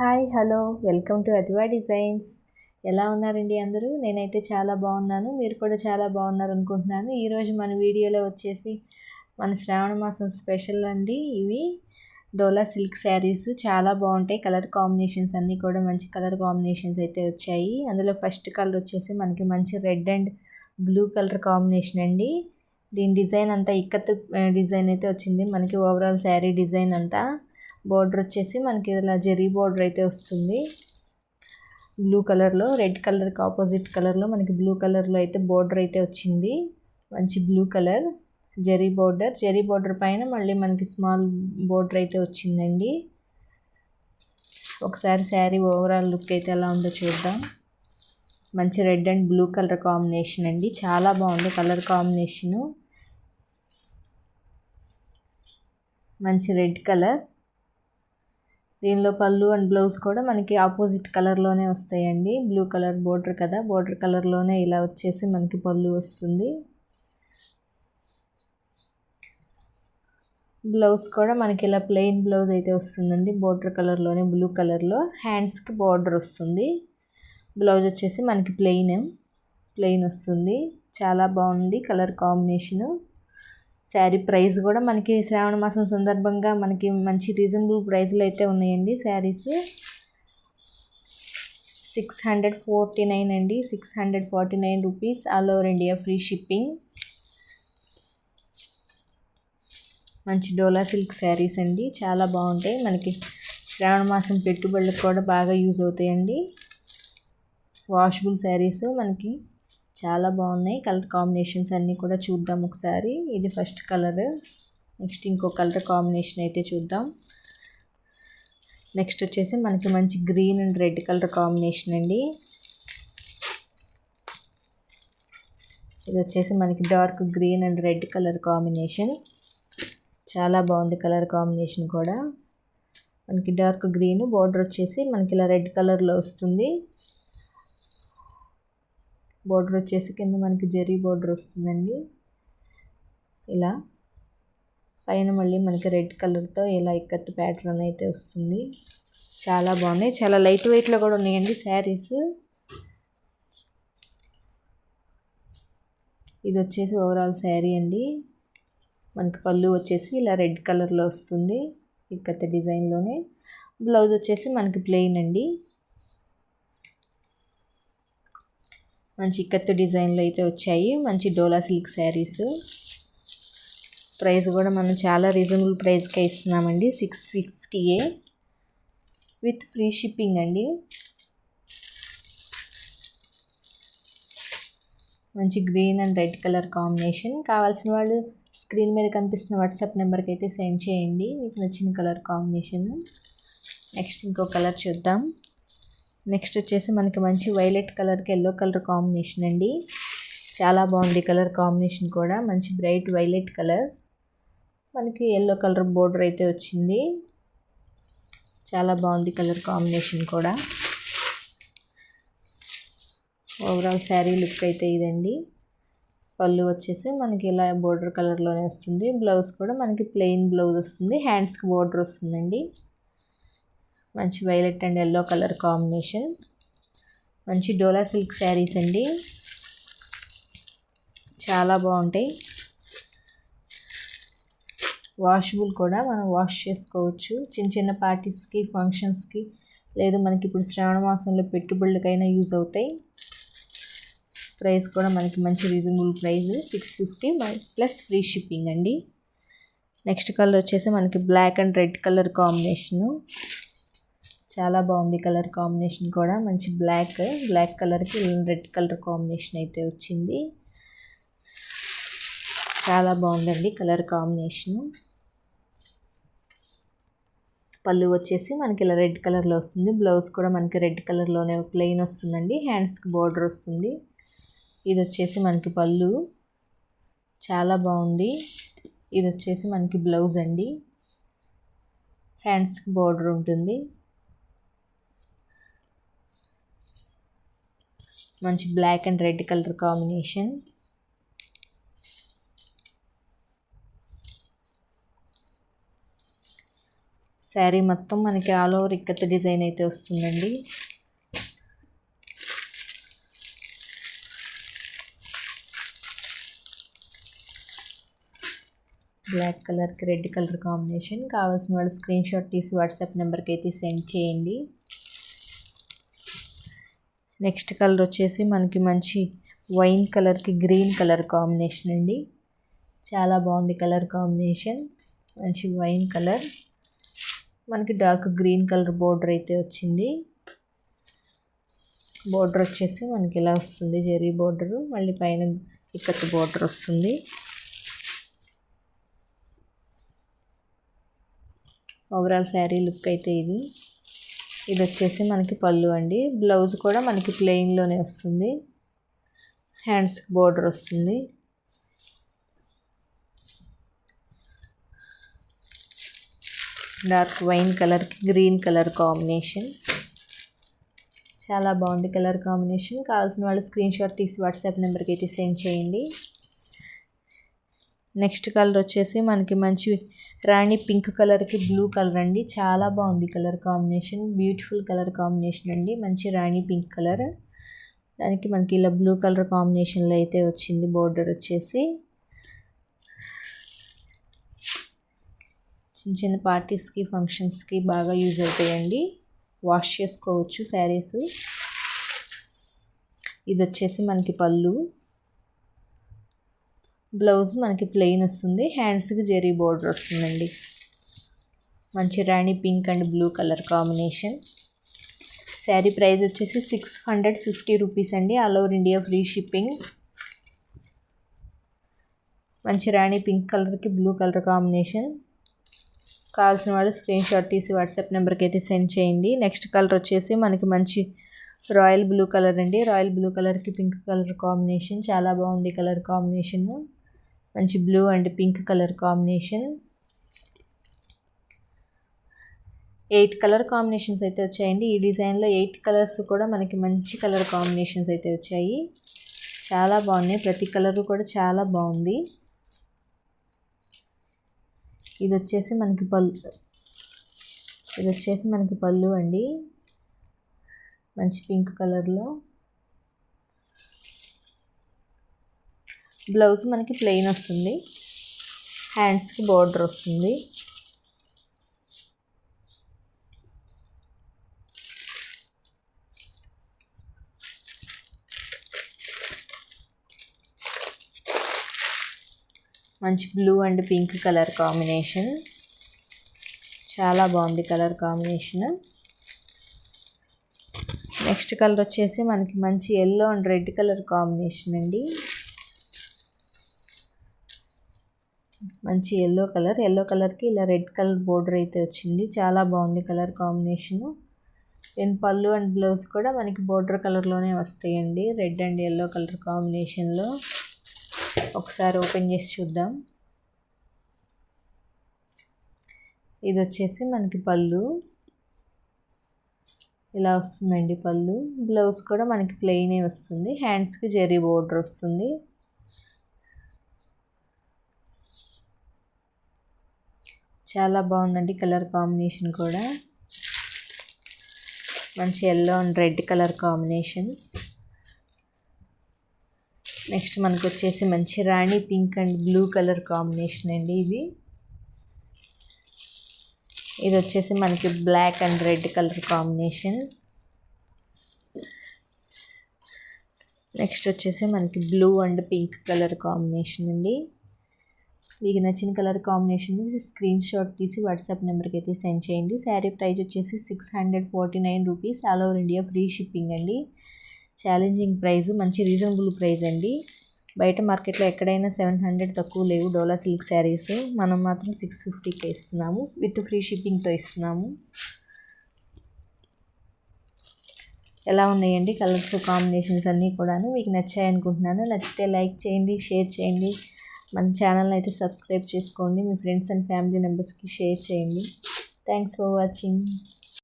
Hi hello welcome to Adiva designs. ఎలా ఉన్నారండి అందరూ? నేనైతే చాలా బాగున్నాను, మీరు కూడా చాలా బాగున్నారు అనుకుంటున్నాను. ఈరోజు మన వీడియోలో వచ్చేసి మన శ్రావణ మాసం స్పెషల్ అండి. ఇవి డోలా సిల్క్ శారీస్ చాలా బాగుంటాయి. కలర్ కాంబినేషన్స్ అన్నీ కూడా మంచి కలర్ కాంబినేషన్స్ అయితే వచ్చాయి. అందులో ఫస్ట్ కలర్ వచ్చేసి మనకి మంచి red and blue colour combination అండి. దీని డిజైన్ అంతా ఇక్కత్ డిజైన్ అయితే వచ్చింది మనకి. ఓవరాల్ శారీ డిజైన్ అంతా బోర్డర్ వచ్చేసి మనకి ఇలా జెరీ బోర్డర్ అయితే వస్తుంది బ్లూ కలర్లో. రెడ్ కలర్కి ఆపోజిట్ కలర్లో మనకి బ్లూ కలర్లో అయితే బోర్డర్ అయితే వచ్చింది. మంచి బ్లూ కలర్ జెరీ బోర్డర్ పైన మళ్ళీ మనకి స్మాల్ బోర్డర్ అయితే వచ్చిందండి. ఒకసారి శారీ ఓవరాల్ లుక్ అయితే ఎలా ఉందో చూద్దాం. మంచి red and blue colour combination అండి, చాలా బాగుంది కలర్ కాంబినేషను. మంచి రెడ్ కలర్, దీనిలో పళ్ళు అండ్ బ్లౌజ్ కూడా మనకి ఆపోజిట్ కలర్లోనే వస్తాయండి. బ్లూ కలర్ బోర్డర్ కదా, బోర్డర్ కలర్లోనే ఇలా వచ్చేసి మనకి పళ్ళు వస్తుంది. బ్లౌజ్ కూడా మనకి ఇలా ప్లెయిన్ బ్లౌజ్ అయితే వస్తుందండి, బోర్డర్ కలర్లోనే బ్లూ కలర్లో. హ్యాండ్స్కి బోర్డర్ వస్తుంది. బ్లౌజ్ వచ్చేసి మనకి ప్లెయిన్ వస్తుంది. చాలా బాగుంది కలర్ కాంబినేషను. శారీ ప్రైస్ కూడా మనకి శ్రావణ మాసం సందర్భంగా మనకి మంచి రీజనబుల్ ప్రైస్లో అయితే ఉన్నాయండి. శారీస్ 649 అండి, 649 rupees. All over India free shipping. మంచి డోలా సిల్క్ శారీస్ అండి, చాలా బాగుంటాయి. మనకి శ్రావణ మాసం పెట్టుబడులకు కూడా బాగా యూజ్ అవుతాయండి. వాషబుల్ శారీస్ మనకి చాలా బాగున్నాయి. కలర్ కాంబినేషన్స్ అన్నీ కూడా చూద్దాం ఒకసారి. ఇది ఫస్ట్ కలర్. నెక్స్ట్ ఇంకో కలర్ కాంబినేషన్ అయితే చూద్దాం. నెక్స్ట్ వచ్చేసి మనకి మంచి green and red colour combination అండి. ఇది వచ్చేసి మనకి dark green and red colour combination. చాలా బాగుంది కలర్ కాంబినేషన్ కూడా. మనకి డార్క్ గ్రీన్ బోర్డర్ వచ్చేసి మనకి ఇలా రెడ్ కలర్లో వస్తుంది. బోర్డర్ వచ్చేసి కింద మనకి జెరీ బోర్డర్ వస్తుందండి. ఇలా పైన మళ్ళీ మనకి రెడ్ కలర్తో ఇలా ఇక్కత్ ప్యాటర్న్ అయితే వస్తుంది. చాలా బాగున్నాయి, చాలా లైట్ వెయిట్లో కూడా ఉన్నాయండి శారీస్. ఇది వచ్చేసి ఓవరాల్ శారీ అండి. మనకి పళ్ళు వచ్చేసి ఇలా రెడ్ కలర్లో వస్తుంది ఇక్కత్ డిజైన్లోనే. బ్లౌజ్ వచ్చేసి మనకి ప్లెయిన్ అండి. మంచి ఇక్కత్ డిజైన్లో అయితే వచ్చాయి మంచి డోలా సిల్క్ శారీస్. ప్రైస్ కూడా మనం చాలా రీజనబుల్ ప్రైస్కే ఇస్తున్నామండి. 650 విత్ ఫ్రీ షిప్పింగ్ అండి. మంచి green and red colour combination. కావాల్సిన వాళ్ళు స్క్రీన్ మీద కనిపిస్తున్న వాట్సాప్ నెంబర్కి అయితే సెండ్ చేయండి మీకు నచ్చిన కలర్ కాంబినేషన్. నెక్స్ట్ ఇంకో కలర్ చూద్దాం. నెక్స్ట్ వచ్చేసి మనకి మంచి వైలెట్ కలర్కి ఎల్లో కలర్ కాంబినేషన్ అండి. చాలా బాగుంది కలర్ కాంబినేషన్ కూడా. మంచి బ్రైట్ వైలెట్ కలర్, మనకి ఎల్లో కలర్ బోర్డర్ అయితే వచ్చింది. చాలా బాగుంది కలర్ కాంబినేషన్ కూడా. ఓవరాల్ శారీ లుక్ అయితే ఇదండి. పళ్ళు వచ్చేసి మనకి ఇలా బోర్డర్ కలర్లోనే వస్తుంది. బ్లౌజ్ కూడా మనకి ప్లెయిన్ బ్లౌజ్ వస్తుంది. హ్యాండ్స్కి బోర్డర్ వస్తుందండి. మంచి violet and yellow colour combination. మంచి డోలా సిల్క్ శారీస్ అండి, చాలా బాగుంటాయి. వాషబుల్ కూడా, మనం వాష్ చేసుకోవచ్చు చిన్న చిన్న పార్టీస్కి, ఫంక్షన్స్కి, లేదు మనకి ఇప్పుడు శ్రావణ మాసంలో పెట్టుబడులకైనా యూజ్ అవుతాయి. ప్రైస్ కూడా మనకి మంచి reasonable price 650 plus free shipping అండి. నెక్స్ట్ కలర్ వచ్చేసి మనకి black and red colour combination. చాలా బాగుంది కలర్ కాంబినేషన్ కూడా. మంచి బ్లాక్ కలర్కి రెడ్ కలర్ కాంబినేషన్ అయితే వచ్చింది. చాలా బాగుందండి కలర్ కాంబినేషను. పళ్ళు వచ్చేసి మనకి ఇలా రెడ్ కలర్లో వస్తుంది. బ్లౌజ్ కూడా మనకి రెడ్ కలర్లోనే ప్లెయిన్ వస్తుందండి. హ్యాండ్స్కి బోర్డర్ వస్తుంది. ఇది వచ్చేసి మనకి పళ్ళు, చాలా బాగుంది. ఇది వచ్చేసి మనకి బ్లౌజ్ అండి. హ్యాండ్స్కి బోర్డర్ ఉంటుంది. మంచి black and red colour combination. Sari మొత్తం మనకి ఆల్ ఓవర్ ఇక్కత్ డిజైన్ అయితే వస్తుందండి. బ్లాక్ కలర్కి రెడ్ కలర్ కాంబినేషన్. కావాల్సిన వాళ్ళు స్క్రీన్ షాట్ తీసి వాట్సాప్ నెంబర్కి అయితే సెండ్ చేయండి. నెక్స్ట్ కలర్ వచ్చేసి మనకి మంచి వైన్ కలర్కి గ్రీన్ కలర్ కాంబినేషన్ అండి. చాలా బాగుంది కలర్ కాంబినేషన్. మంచి వైన్ కలర్, మనకి డార్క్ గ్రీన్ కలర్ బోర్డర్ అయితే వచ్చింది. బోర్డర్ వచ్చేసి మనకి ఇలా వస్తుంది, జెరీ బోర్డర్. మళ్ళీ పైన ఇక్కత్ బోర్డర్ వస్తుంది. ఓవరాల్ శారీ లుక్ అయితే ఇది. ఇది వచ్చేసి మనకి పళ్ళు అండి. బ్లౌజ్ కూడా మనకి ప్లెయిన్లోనే వస్తుంది. హ్యాండ్స్కి బోర్డర్ వస్తుంది. డార్క్ వైన్ కలర్కి గ్రీన్ కలర్ కాంబినేషన్. చాలా బాగుంది కలర్ కాంబినేషన్. కావాల్సిన వాళ్ళు స్క్రీన్ షాట్ తీసి వాట్సాప్ నెంబర్కి అయితే సెండ్ చేయండి. నెక్స్ట్ కలర్ వచ్చేసి మనకి మంచి రాణి పింక్ కలర్కి బ్లూ కలర్ అండి. చాలా బాగుంది colour combination. Beautiful colour combination అండి. మంచి రాణి పింక్ కలర్, దానికి మనకి ఇలా బ్లూ కలర్ కాంబినేషన్లో అయితే వచ్చింది బోర్డర్ వచ్చేసి. చిన్న చిన్న పార్టీస్కి ఫంక్షన్స్కి బాగా యూజ్ అవుతాయండి. వాష్ చేసుకోవచ్చు శారీస్. ఇది వచ్చేసి మనకి పళ్ళు. బ్లౌజ్ మనకి ప్లెయిన్ వస్తుంది. హ్యాండ్స్కి జెరీ బోర్డర్ వస్తుందండి. మంచి రాణి pink and blue colour combination. Sari price వచ్చేసి 650 రూపీస్ అండి. All over India free shipping. మంచి రాణి పింక్ కలర్కి బ్లూ కలర్ కాంబినేషన్. కావాల్సిన వాళ్ళు స్క్రీన్ షాట్ తీసి వాట్సాప్ నెంబర్కి అయితే సెండ్ చేయండి. నెక్స్ట్ కలర్ వచ్చేసి మనకి మంచి రాయల్ బ్లూ కలర్ అండి. రాయల్ బ్లూ కలర్కి పింక్ కలర్ కాంబినేషన్. చాలా బాగుంది కలర్ కాంబినేషన్. మంచి blue and pink colour combination. 8 colour combinations అయితే వచ్చాయండి. ఈ డిజైన్లో 8 కలర్స్ కూడా మనకి మంచి కలర్ కాంబినేషన్స్ అయితే వచ్చాయి. చాలా బాగున్నాయి. ప్రతి కలర్ కూడా చాలా బాగుంది. ఇది వచ్చేసి మనకి పళ్ళు అండి. మంచి పింక్ కలర్లో. బ్లౌజ్ మనకి ప్లెయిన్ వస్తుంది. హ్యాండ్స్కి బోర్డర్ వస్తుంది. మంచి blue and pink colour combination. చాలా బాగుంది కలర్ కాంబినేషన్. నెక్స్ట్ కలర్ వచ్చేసి మనకి మంచి yellow and red colour combination అండి. మంచి ఎల్లో కలర్కి ఇలా రెడ్ కలర్ బోర్డర్ అయితే వచ్చింది. చాలా బాగుంది కలర్ కాంబినేషన్. దెన్ పళ్ళు అండ్ బ్లౌజ్ కూడా మనకి బోర్డర్ కలర్లోనే వస్తాయండి, రెడ్ అండ్ ఎల్లో కలర్ కాంబినేషన్లో. ఒకసారి ఓపెన్ చేసి చూద్దాం. ఇది వచ్చేసి మనకి పళ్ళు ఇలా వస్తుందండి. పళ్ళు బ్లౌజ్ కూడా మనకి ప్లెయినే వస్తుంది. హ్యాండ్స్కి జెరీ బోర్డర్ వస్తుంది. చాలా బాగుందండి కలర్ కాంబినేషన్ కూడా. మంచి yellow and red colour combination. Next మనకు వచ్చేసి మంచి రాణి pink and blue colour combination అండి. ఇది వచ్చేసి మనకి black and red colour combination. Next వచ్చేసి మనకి blue and pink colour combination అండి. మీకు నచ్చిన కలర్ కాంబినేషన్ స్క్రీన్ షాట్ తీసి వాట్సాప్ నెంబర్కి అయితే సెండ్ చేయండి. శారీ ప్రైస్ వచ్చేసి 649 rupees. All over India free shipping అండి. ఛాలెంజింగ్ ప్రైస్, మంచి రీజనబుల్ ప్రైస్ అండి. బయట మార్కెట్లో ఎక్కడైనా 700 తక్కువ లేవు డోలా సిల్క్ శారీస్. మనం మాత్రం 650కి ఇస్తున్నాము, విత్ ఫ్రీ షిప్పింగ్తో ఇస్తున్నాము. ఎలా ఉన్నాయండి కలర్స్ కాంబినేషన్స్ అన్నీ కూడాను మీకు నచ్చాయి అనుకుంటున్నాను. నచ్చితే లైక్ చేయండి, షేర్ చేయండి. మన ఛానల్ని అయితే సబ్స్క్రైబ్ చేసుకోండి. మీ ఫ్రెండ్స్ అండ్ ఫ్యామిలీ మెంబర్స్కి షేర్ చేయండి. Thanks for watching.